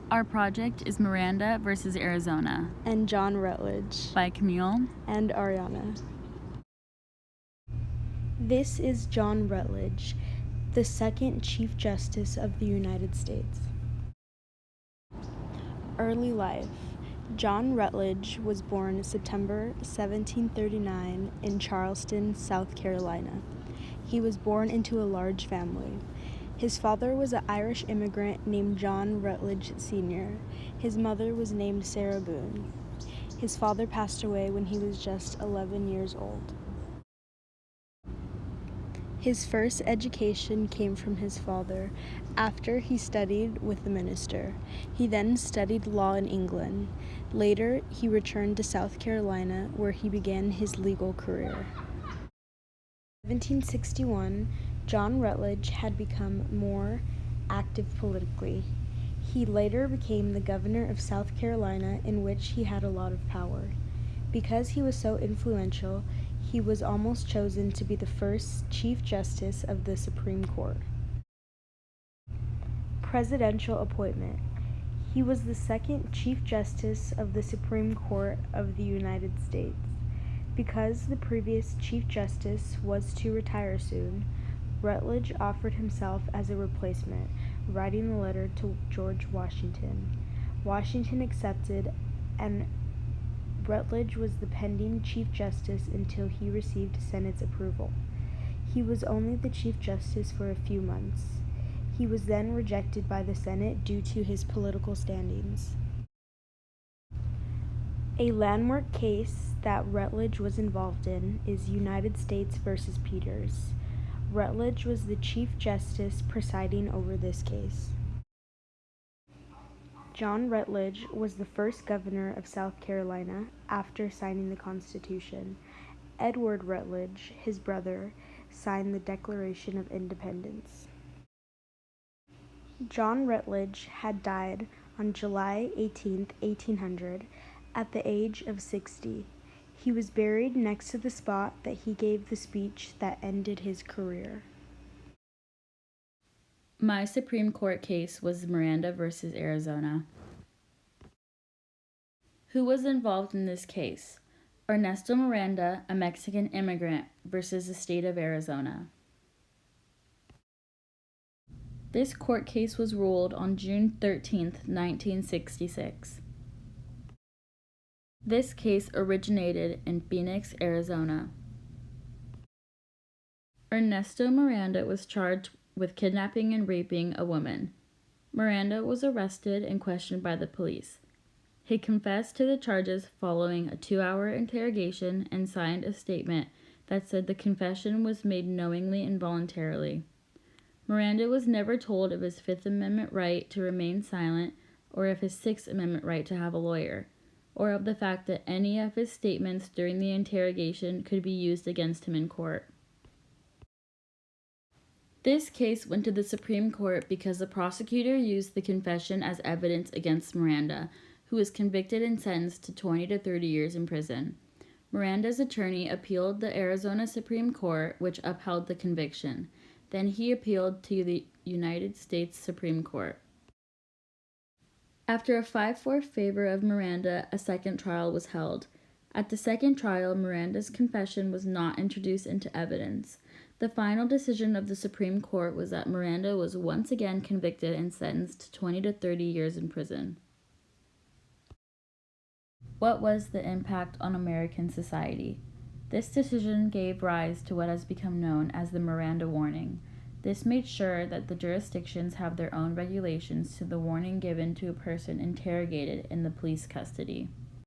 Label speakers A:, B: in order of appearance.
A: Our project is Miranda versus Arizona
B: and John Rutledge
A: by Camille
B: and Ariana. This is John Rutledge, the second Chief Justice of the United States. Early life. John Rutledge was born September 1739 in Charleston, South Carolina. He was born into a large family. His father was an Irish immigrant named John Rutledge Sr. His mother was named Sarah Boone. His father passed away when he was just 11 years old. His first education came from his father after he studied with the minister. He then studied law in England. Later, he returned to South Carolina where he began his legal career. In 1761, John Rutledge had become more active politically. He later became the governor of South Carolina, in which he had a lot of power. Because he was so influential, he was almost chosen to be the first Chief Justice of the Supreme Court. Presidential appointment. He was the second Chief Justice of the Supreme Court of the United States. Because the previous Chief Justice was to retire soon, Rutledge offered himself as a replacement, writing a letter to George Washington. Washington accepted, and Rutledge was the pending Chief Justice until he received Senate's approval. He was only the Chief Justice for a few months. He was then rejected by the Senate due to his political standings. A landmark case that Rutledge was involved in is United States versus Peters. Rutledge was the Chief Justice presiding over this case. John Rutledge was the first governor of South Carolina after signing the Constitution. Edward Rutledge, his brother, signed the Declaration of Independence. John Rutledge had died on July 18, 1800, at the age of 60. He was buried next to the spot that he gave the speech that ended his career.
A: My Supreme Court case was Miranda versus Arizona. Who was involved in this case? Ernesto Miranda, a Mexican immigrant, versus the state of Arizona. This court case was ruled on June 13, 1966. This case originated in Phoenix, Arizona. Ernesto Miranda was charged with kidnapping and raping a woman. Miranda was arrested and questioned by the police. He confessed to the charges following a 2-hour interrogation and signed a statement that said the confession was made knowingly and voluntarily. Miranda was never told of his Fifth Amendment right to remain silent or of his Sixth Amendment right to have a lawyer, or of the fact that any of his statements during the interrogation could be used against him in court. This case went to the Supreme Court because the prosecutor used the confession as evidence against Miranda, who was convicted and sentenced to 20 to 30 years in prison. Miranda's attorney appealed the Arizona Supreme Court, which upheld the conviction. Then he appealed to the United States Supreme Court. After a 5-4 favor of Miranda, a second trial was held. At the second trial, Miranda's confession was not introduced into evidence. The final decision of the Supreme Court was that Miranda was once again convicted and sentenced to 20 to 30 years in prison. What was the impact on American society? This decision gave rise to what has become known as the Miranda warning. This made sure that the jurisdictions have their own regulations to the warning given to a person interrogated in the police custody.